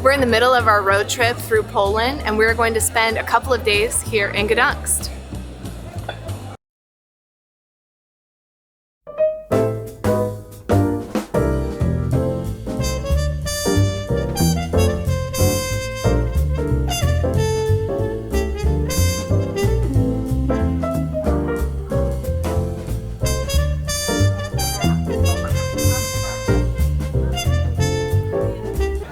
We're in the middle of our road trip through Poland, and we're going to spend a couple of days here in Gdańsk.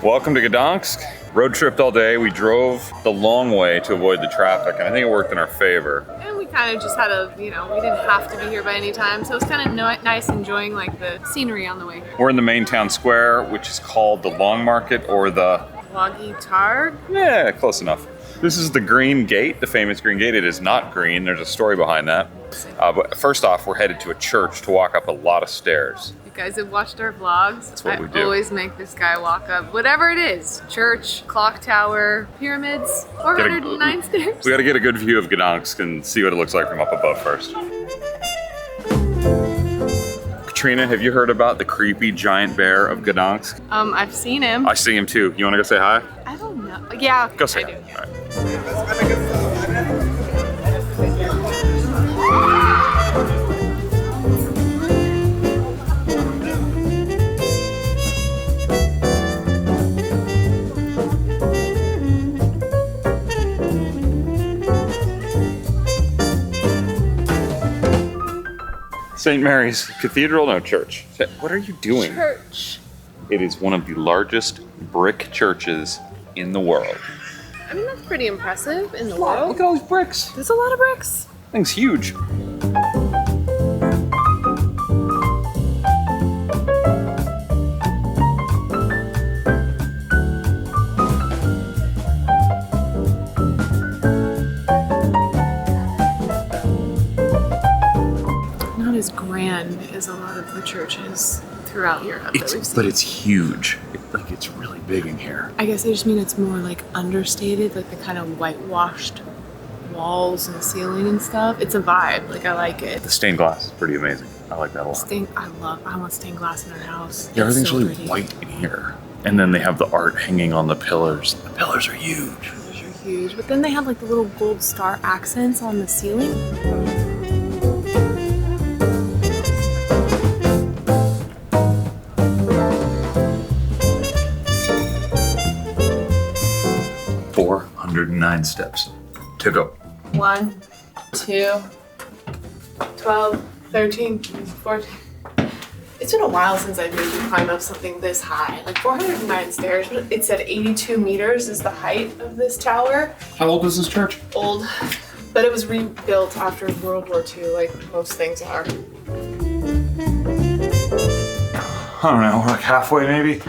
Welcome to Gdańsk. Road tripped all day. We drove the long way to avoid the traffic, and I think it worked in our favor. And we kind of just had we didn't have to be here by any time, so it was kind of nice enjoying like the scenery on the way here. We're in the main town square, which is called the Long Market or the... Wagi Targ? Yeah, close enough. This is the Green Gate, the famous Green Gate. It is not green. There's a story behind that. But first off, we're headed to a church to walk up a lot of stairs. You guys have watched our vlogs. That's what we do. I always make this guy walk up whatever it is. Church, clock tower, pyramids, 409 stairs. We gotta get a good view of Gdańsk and see what it looks like from up above first. Katrina, have you heard about the creepy giant bear of Gdańsk? I've seen him. I see him too. You wanna go say hi? I don't know. Yeah, Go say hi. I do. All right. St. Mary's Cathedral, no, church. What are you doing? Church. It is one of the largest brick churches in the world. I mean, that's pretty impressive in the world. Look at all these bricks. There's a lot of bricks. Thing's huge. Not as grand as a lot of the churches throughout Europe that we've seen. But it's huge. It's really big in here. I guess I just mean it's more like understated, like the kind of whitewashed walls and ceiling and stuff. It's a vibe. Like, I like it. The stained glass is pretty amazing. I like that a lot. I want stained glass in our house. Yeah, everything's so really pretty. white in here. And then they have the art hanging on the pillars. The pillars are huge. Those are huge. But then they have like the little gold star accents on the ceiling. 409 steps to go. 1, 2, 12, 13, 14. It's been a while since I've made you climb up something this high. Like 409 stairs, but it said 82 meters is the height of this tower. How old is this church? Old, but it was rebuilt after World War II, like most things are. I don't know, we're like halfway maybe?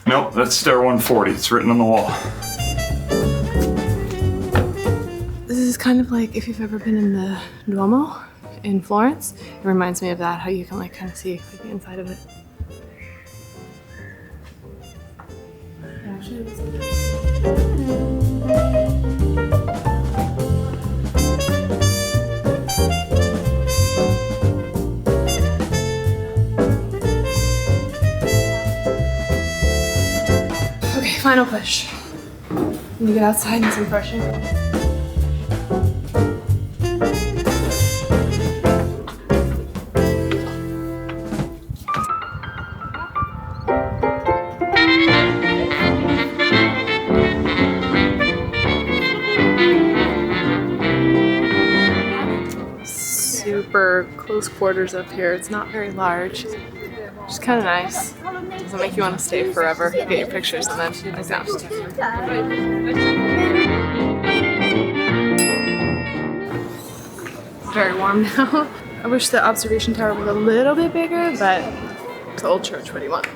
Nope, that's stair 140. It's written on the wall. This is kind of like if you've ever been in the Duomo in Florence. It reminds me of that, how you can like kind of see like, the inside of it. Okay, final push. Let me get outside and some fresh air. Super close quarters up here. It's not very large. It's kind of nice. Doesn't make you want to stay forever. You get your pictures and then like that. Very warm now. I wish the observation tower was a little bit bigger, but it's an old church. What do you want?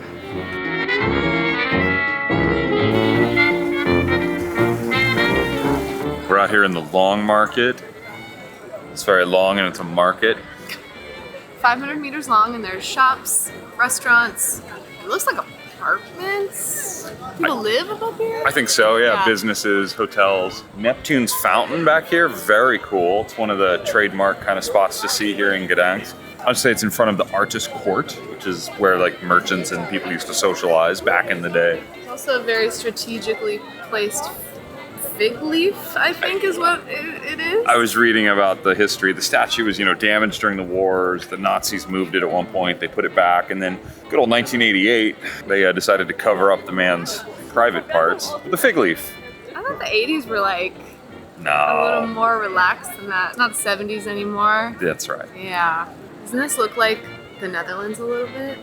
We're out here in the Long Market. It's very long and it's a market. 500 meters long, and there's shops, restaurants. It looks like apartments. People live up here? I think so, yeah. Yeah. Businesses, hotels. Neptune's fountain back here, very cool. It's one of the trademark kind of spots to see here in Gdańsk. I'd say it's in front of the artist court, which is where like merchants and people used to socialize back in the day. Also a very strategically placed fig leaf, I think is what it is. I was reading about the history. The statue was, damaged during the wars. The Nazis moved it at one point. They put it back. And then good old 1988, they decided to cover up the man's private parts with a fig leaf. I thought the 80s were like a No. little more relaxed than that. Not the 70s anymore. That's right. Yeah. Doesn't this look like the Netherlands a little bit?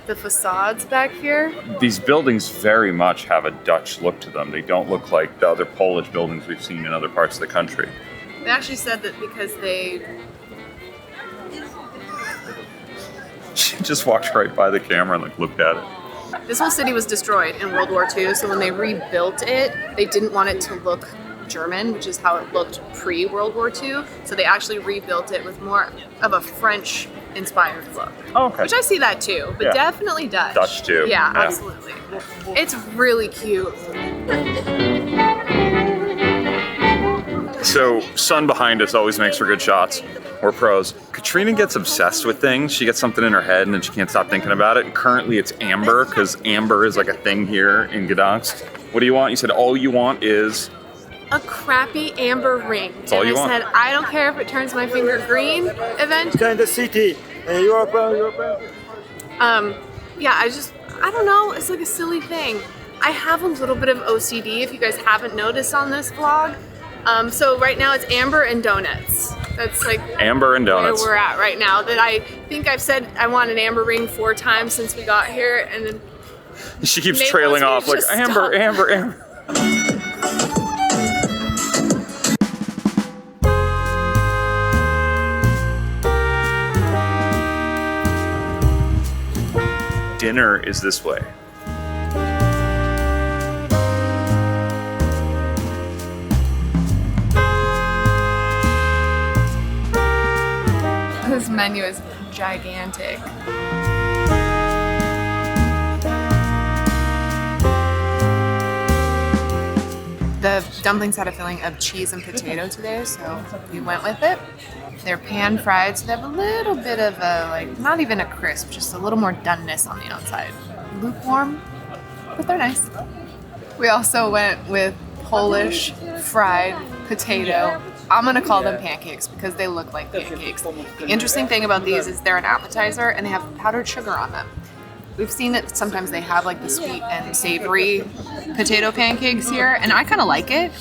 The facades back here? These buildings very much have a Dutch look to them. They don't look like the other Polish buildings we've seen in other parts of the country. They actually said that because they... She just walked right by the camera and looked at it. This whole city was destroyed in World War II, so when they rebuilt it, they didn't want it to look German, which is how it looked pre-World War II. So they actually rebuilt it with more of a French-inspired look. Oh, okay. Which I see that too, but Yeah. definitely Dutch. Dutch too. Yeah, Yeah. absolutely. It's really cute. So, sun behind us always makes for good shots. We're pros. Katrina gets obsessed with things. She gets something in her head and then she can't stop thinking about it. And currently it's amber, because amber is like a thing here in Gdańsk. What do you want? You said all you want is... A crappy amber ring. That's all you want. I said, I don't care if it turns my finger green eventually. In the city, Europe. Yeah, I don't know, it's like a silly thing. I have a little bit of OCD, if you guys haven't noticed on this vlog. So right now it's amber and donuts. That's like Amber and donuts. where we're at right now. That I think I've said I want an amber ring 4 times since we got here, and then She keeps Nate trailing off wants me like, to just amber, stop. amber, amber. Dinner is this way. this menu is gigantic. The dumplings had a filling of cheese and potato today, so we went with it. They're pan fried, so they have a little bit of a, not even a crisp, just a little more doneness on the outside. Lukewarm, but they're nice. We also went with Polish fried potato. I'm gonna call them pancakes because they look like pancakes. The interesting thing about these is they're an appetizer and they have powdered sugar on them. We've seen it, sometimes they have like the sweet and savory potato pancakes here, and I kind of like it.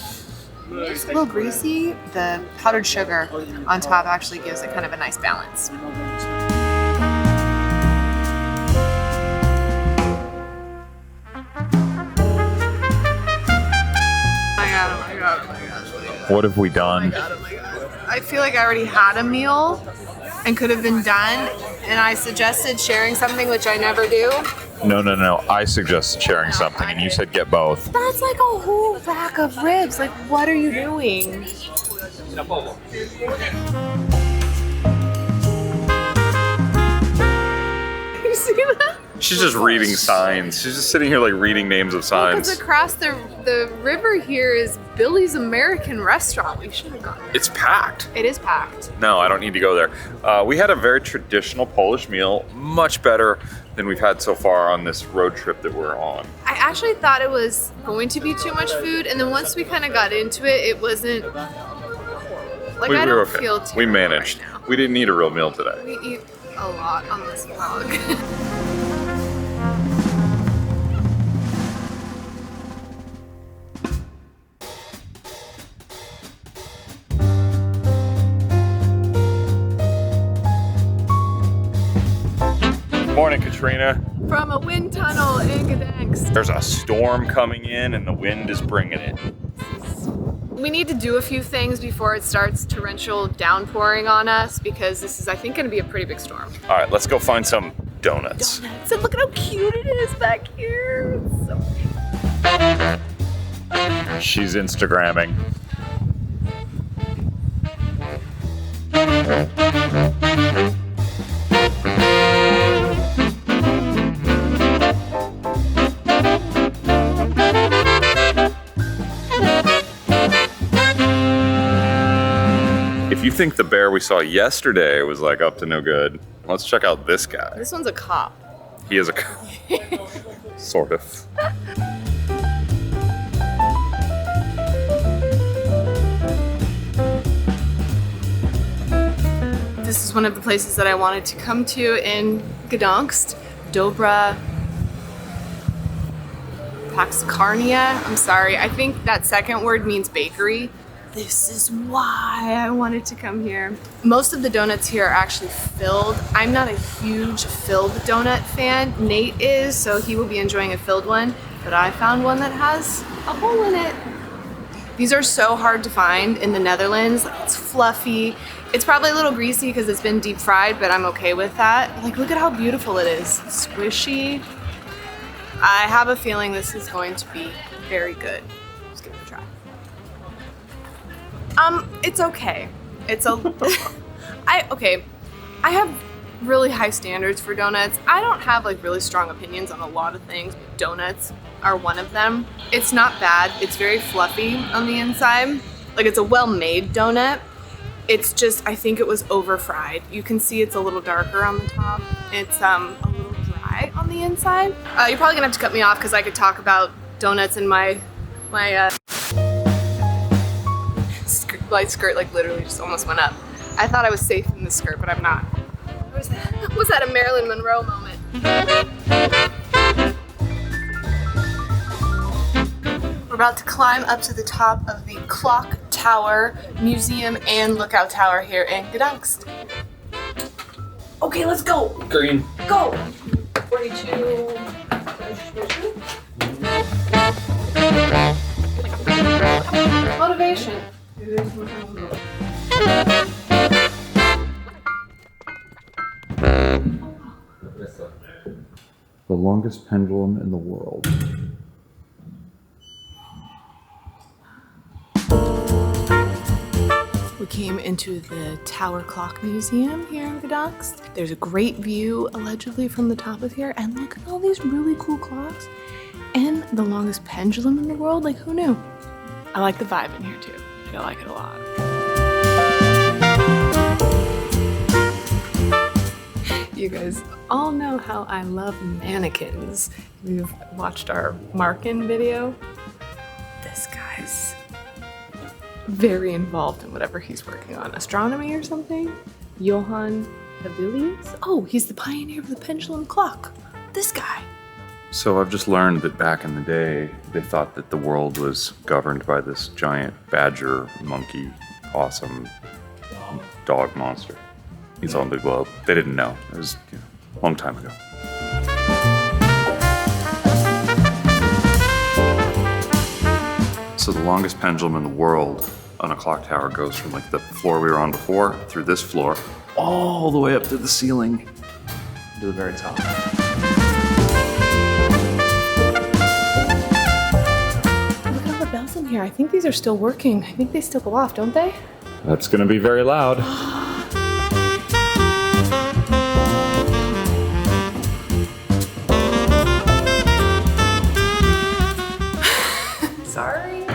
It's a little greasy. The powdered sugar on top actually gives it kind of a nice balance. What have we done? I feel like I already had a meal and could have been done, and I suggested sharing something, which I never do. No. I suggested sharing something, and you said get both. That's like a whole rack of ribs. Like, what are you doing? You see that? She's just reading signs. She's just sitting here reading names of Because signs. across the river here is Billy's American Restaurant. We should have gone. It's packed. It is packed. No, I don't need to go there. We had a very traditional Polish meal, much better than we've had so far on this road trip that we're on. I actually thought it was going to be too much food, and then once we kind of got into it, it wasn't. Like, I were don't okay. feel too We managed. right now. We didn't eat a real meal today. We eat a lot on this vlog. Morning, Katrina. From a wind tunnel in Gdańsk. There's a storm coming in and the wind is bringing it. We need to do a few things before it starts torrential downpouring on us because this is, I think, going to be a pretty big storm. All right, let's go find some donuts. So look at how cute it is back here. It's so She's Instagramming. If you think the bear we saw yesterday was up to no good, let's check out this guy. This one's a cop. He is a sort of. This is one of the places that I wanted to come to in Gdańsk. Dobra, Paczkarnia. I'm sorry, I think that second word means bakery. This is why I wanted to come here. Most of the donuts here are actually filled. I'm not a huge filled donut fan. Nate is, so he will be enjoying a filled one, but I found one that has a hole in it. These are so hard to find in the Netherlands. It's fluffy. It's probably a little greasy because it's been deep fried, but I'm okay with that. Like, look at how beautiful it is. Squishy. I have a feeling this is going to be very good. Let's give it a try. It's okay. It's a, okay. I have really high standards for donuts. I don't have like really strong opinions on a lot of things, but donuts are one of them. It's not bad. It's very fluffy on the inside. Like, it's a well-made donut. It's just, I think it was over fried. You can see it's a little darker on the top. It's a little dry on the inside. You're probably gonna have to cut me off because I could talk about donuts in my skirt like literally just almost went up. I thought I was safe in this skirt, but I'm not. Was that a Marilyn Monroe moment? We're about to climb up to the top of the Clock Tower Museum and Lookout Tower here in Gdańsk. Okay, let's go. Green. Go. 42. Motivation. The longest pendulum in the world. We came into the Tower Clock Museum here in Gdańsk. There's a great view, allegedly, from the top of here, and look at all these really cool clocks. And the longest pendulum in the world, like, who knew? I like the vibe in here too. I like it a lot. You guys all know how I love mannequins. You've watched our Markin video. This guy's very involved in whatever he's working on. Astronomy or something? Johann Hevelius? Oh, he's the pioneer of the pendulum clock. This guy. So I've just learned that back in the day, they thought that the world was governed by this giant badger, monkey, possum, dog monster. He's on the globe. They didn't know. It was a long time ago. So the longest pendulum in the world on a clock tower goes from like the floor we were on before, through this floor, all the way up to the ceiling, to the very top. Look at all the bells in here. I think these are still working. I think they still go off, don't they? That's gonna be very loud. Sorry.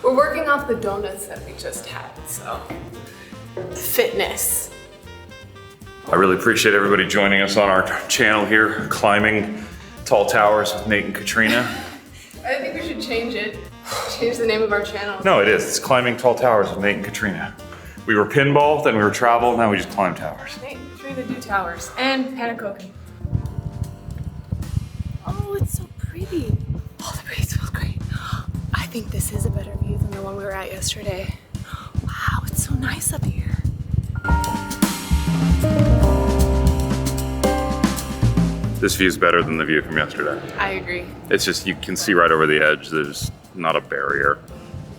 We're working off the donuts that we just had, so. Fitness. I really appreciate everybody joining us on our channel here, climbing tall towers with Nate and Katrina. I think we should change it. Change the name of our channel. No, it is. It's climbing tall towers with Nate and Katrina. We were pinball, then we were travel, now we just climb towers. Nate and Katrina do towers. And Panic Cooking. Oh, it's so pretty. Oh, the breeze feels great. I think this is a better view than the one we were at yesterday. Wow, it's so nice up here. This view's better than the view from yesterday. I agree. It's just, you can see right over the edge. There's not a barrier.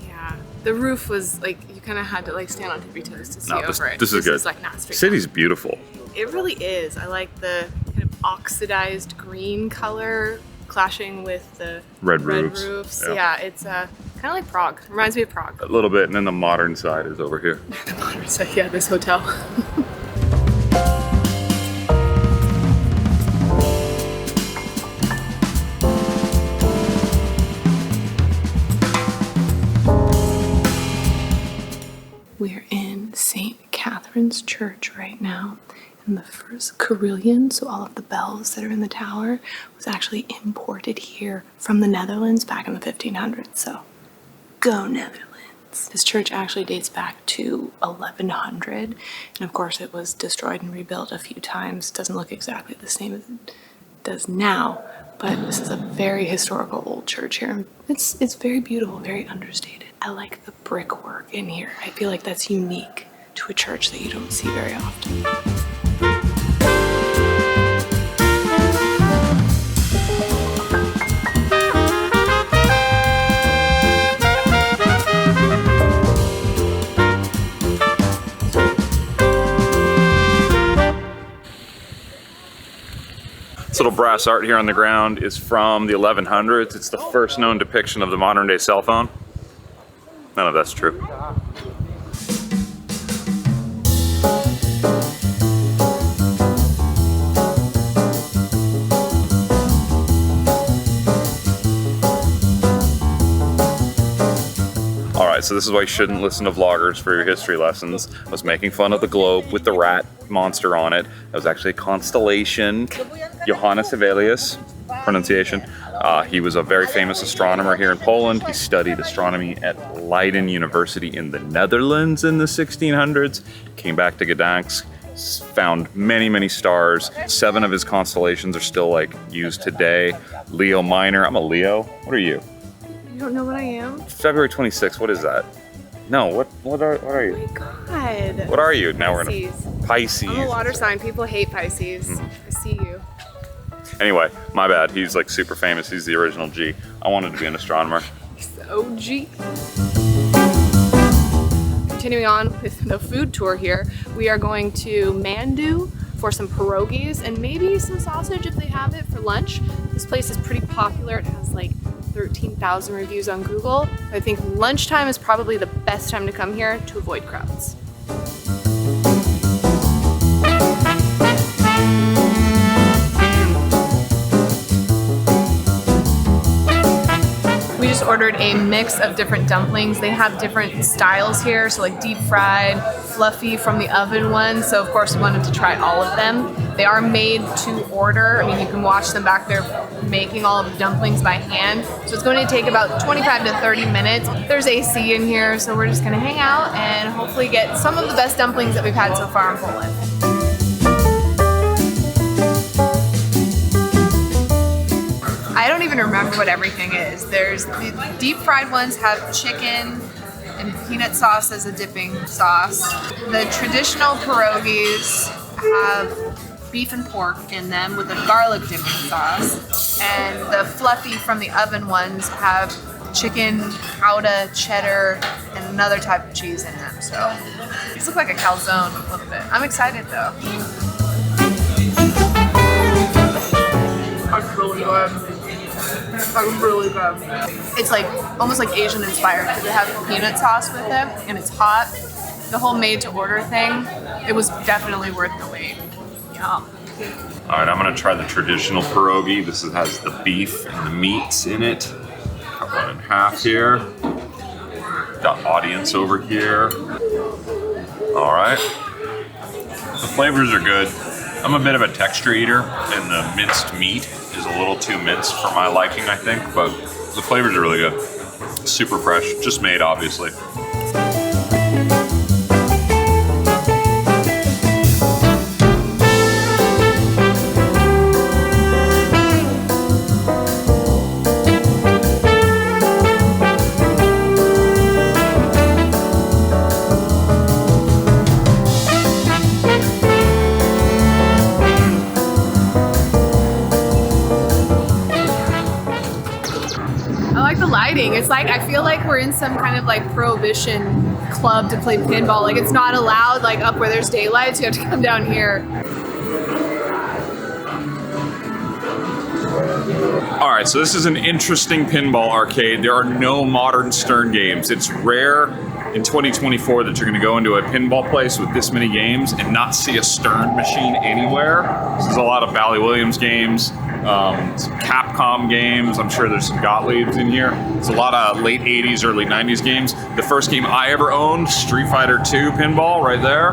Yeah. The roof was like, you kind of had to like stand on tippy toes to see over it. This is good. Is like not straight City's down. beautiful. It really is. I like the kind of oxidized green color clashing with the Red roofs. Yeah, it's kind of like Prague. Reminds me of Prague. A little bit, and then the modern side is over here. The modern side, yeah, this hotel. We're in St. Catherine's Church right now. And the first carillon, so all of the bells that are in the tower, was actually imported here from the Netherlands back in the 1500s. So, go Netherlands. expats. This church actually dates back to 1100, and of course it was destroyed and rebuilt a few times. Doesn't look exactly the same as it does now, but this is a very historical old church here. It's very beautiful, very understated. I like the brickwork in here. I feel like that's unique to a church that you don't see very often. This little brass art here on the ground is from the 1100s. It's the first known depiction of the modern day cell phone. None of that's true. Alright, so this is why you shouldn't listen to vloggers for your history lessons. I was making fun of the globe with the rat monster on it. That was actually a constellation. Johannes Hevelius, pronunciation. He was a very famous astronomer here in Poland. He studied astronomy at Leiden University in the Netherlands in the 1600s. Came back to Gdańsk, found many, many stars. 7 of his constellations are still like used today. Leo Minor. I'm a Leo. What are you? You don't know what I am? February 26th. What is that? No. What are you? Oh my god. What are you? Now Pisces. we're gonna Pisces. I'm a water sign. People hate Pisces. I see you. Anyway, my bad. He's like super famous. He's the original G. I wanted to be an astronomer. He's the OG. Continuing on with the food tour here, we are going to Mandu for some pierogies and maybe some sausage if they have it for lunch. This place is pretty popular. It has like 13,000 reviews on Google. I think lunchtime is probably the best time to come here to avoid crowds. We just ordered a mix of different dumplings. They have different styles here, so like deep fried, fluffy from the oven ones. So of course we wanted to try all of them. They are made to order. I mean, you can watch them back there making all of the dumplings by hand. So it's going to take about 25 to 30 minutes. There's AC in here, so we're just gonna hang out and hopefully get some of the best dumplings that we've had so far in Poland. I don't even remember what everything is. There's the deep fried ones have chicken and peanut sauce as a dipping sauce. The traditional pierogies have beef and pork in them with a garlic dipping sauce. And the fluffy from the oven ones have chicken, Gouda, cheddar, and another type of cheese in them. So these look like a calzone a little bit. I'm excited though. That's really good. Like really good. It's like almost like Asian inspired because it has peanut sauce with it and it's hot. The whole made to order thing, it was definitely worth the wait. Yum. All right, I'm gonna try the traditional pierogi. This has the beef and the meats in it. Cut one in half here. Got audience over here. All right. The flavors are good. I'm a bit of a texture eater, and the minced meat is a little too minced for my liking, I think, but the flavors are really good. Super fresh, just made, obviously. It's like, I feel like we're in some kind of like prohibition club to play pinball. Like it's not allowed like up where there's daylight, so you have to come down here. All right, so this is an interesting pinball arcade. There are no modern Stern games. It's rare in 2024 that you're gonna go into a pinball place with this many games and not see a Stern machine anywhere. So there's a lot of Bally Williams games, some Capcom games. I'm sure there's some Gottliebs in here. There's a lot of late 80s, early 90s games. The first game I ever owned, Street Fighter II pinball, right there.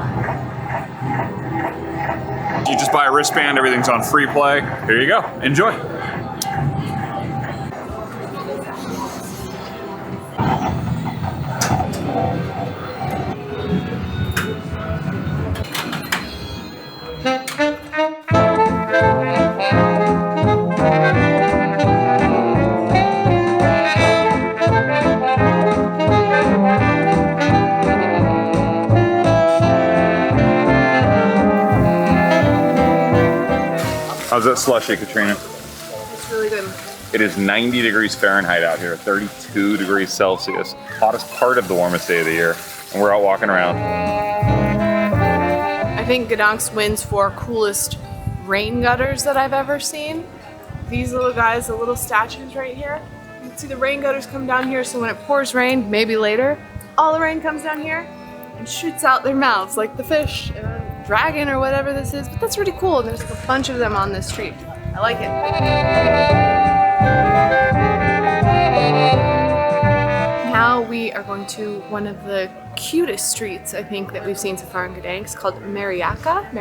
You just buy a wristband, everything's on free play. Here you go, enjoy. How's that slushy, Katrina? It's really good. It is 90 degrees Fahrenheit out here, 32 degrees Celsius. Hottest part of the warmest day of the year. And we're out walking around. I think Gdańsk wins for coolest rain gutters that I've ever seen. These little guys, the little statues right here. You can see the rain gutters come down here, so when it pours rain, maybe later, all the rain comes down here and shoots out their mouths like the fish, dragon or whatever this is. But that's really cool. There's like a bunch of them on this street. I like it. Now we are going to one of the cutest streets I think that we've seen so far in Gdańsk called Mariacka,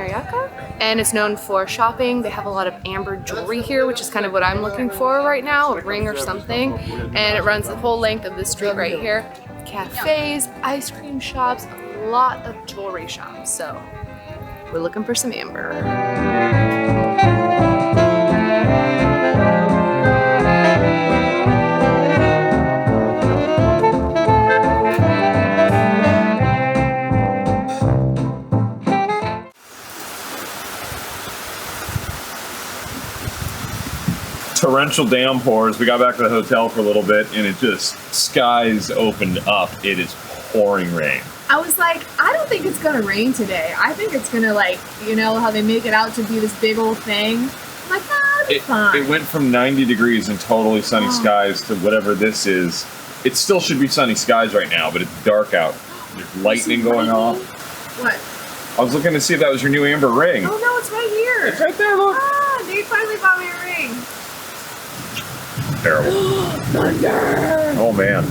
and it's known for shopping. They have a lot of amber jewelry here, which is kind of what I'm looking for right now, a ring or something, and it runs the whole length of this street right here. Cafes, ice cream shops, a lot of jewelry shops, so we're looking for some amber. Torrential downpours. We got back to the hotel for a little bit and it just, skies opened up. It is pouring rain. I was like, I don't think it's gonna rain today. I think it's gonna, like, you know how they make it out to be this big old thing? I'm like, nah, it'll be fine. It went from 90 degrees and totally sunny skies to whatever this is. It still should be sunny skies right now, but it's dark out. There's lightning going off. What? I was looking to see if that was your new amber ring. Oh no, it's right here. It's right there, look. Ah, they finally bought me a ring. Terrible. Thunder! Oh man.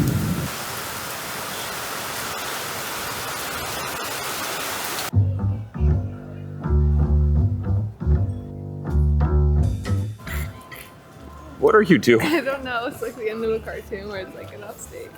What are you doing? I don't know. It's like the end of a cartoon where it's like an offstage.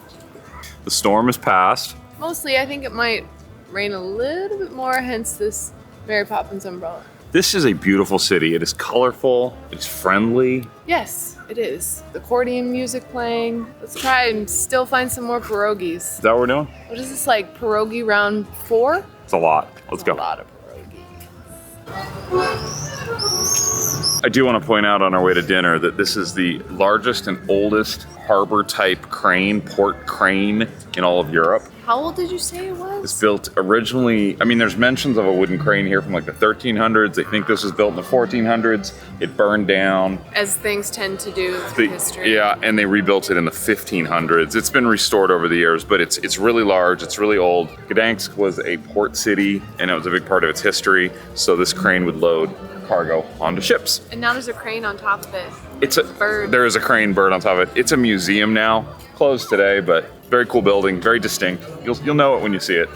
The storm has passed. Mostly, I think it might rain a little bit more, hence this Mary Poppins umbrella. This is a beautiful city. It is colorful. It's friendly. Yes, it is. The accordion music playing. Let's try and still find some more pierogies. Is that what we're doing? What is this, like pierogi round 4? It's a lot. Let's go. A lot of pierogies. I do want to point out on our way to dinner that this is the largest and oldest harbor type crane, port crane in all of Europe. How old did you say it was? It's built originally, I mean, there's mentions of a wooden crane here from like the 1300s. They think this was built in the 1400s. It burned down. As things tend to do in history. Yeah, and they rebuilt it in the 1500s. It's been restored over the years, but it's really large, it's really old. Gdańsk was a port city, and it was a big part of its history, so this crane would load cargo onto ships. And now there's a crane on top of it. It's a bird. There is a crane bird on top of it. It's a museum now, closed today, but very cool building, very distinct. You'll know it when you see it.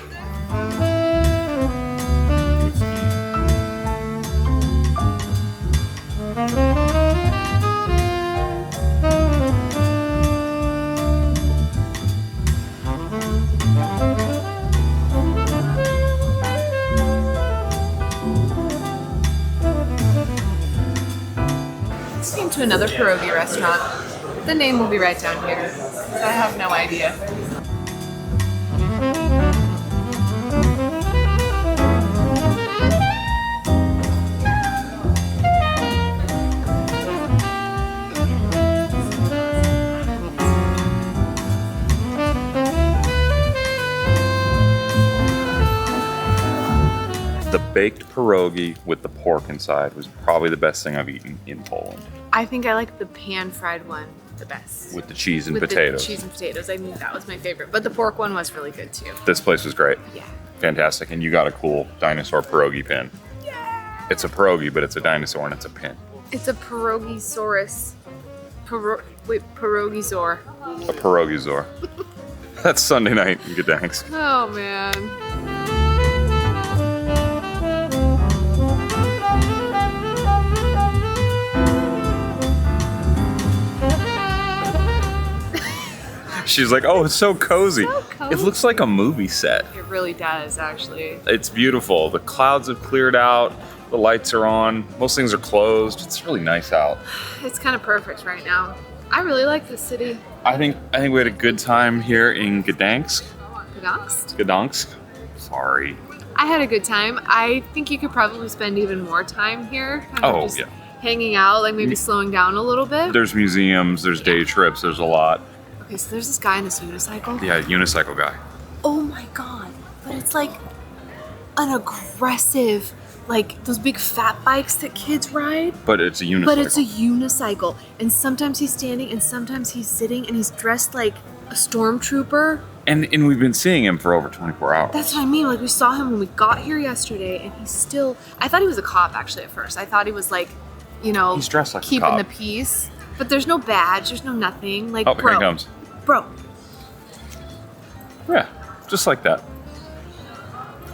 Let's get into another pierogi restaurant. The name will be right down here. I have no idea. The baked pierogi with the pork inside was probably the best thing I've eaten in Poland. I think I like the pan-fried one the best. With the cheese and With potatoes. the cheese and potatoes. I think that was my favorite. But the pork one was really good too. This place was great. Yeah. Fantastic. And you got a cool dinosaur pierogi pin. Yeah. It's a pierogi, but it's a dinosaur and it's a pin. It's a pierogisaurus. Pierogisaur. A pierogisaur. That's Sunday night in Gdańsk. Oh man. She's like, oh, it's so cozy. So cozy. It looks like a movie set. It really does, actually. It's beautiful. The clouds have cleared out. The lights are on. Most things are closed. It's really nice out. It's kind of perfect right now. I really like this city. I think we had a good time here in Gdańsk. Gdańsk? Gdańsk. Sorry. I had a good time. I think you could probably spend even more time here. Oh, yeah. hanging out, like maybe slowing down a little bit. There's museums, there's day trips, there's a lot. Okay, so there's this guy in this unicycle. Yeah, unicycle guy. Oh my god. But it's like an aggressive, like those big fat bikes that kids ride. But it's a unicycle. But it's a unicycle. And sometimes he's standing and sometimes he's sitting and he's dressed like a stormtrooper. And we've been seeing him for over 24 hours. That's what I mean. Like we saw him when we got here yesterday and he's still, I thought he was a cop actually at first. I thought he was like, you know, he's dressed like keeping a cop. the peace. But there's no badge, there's no nothing. Like, oh, bro. here he comes. Bro. Yeah, just like that.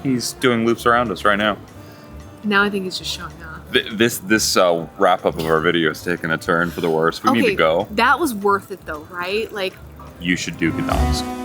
He's doing loops around us right now. Now I think he's just showing off. This wrap up of our video is taking a turn for the worse. We need to go. That was worth it though, right? Like, you should do Gdańsk.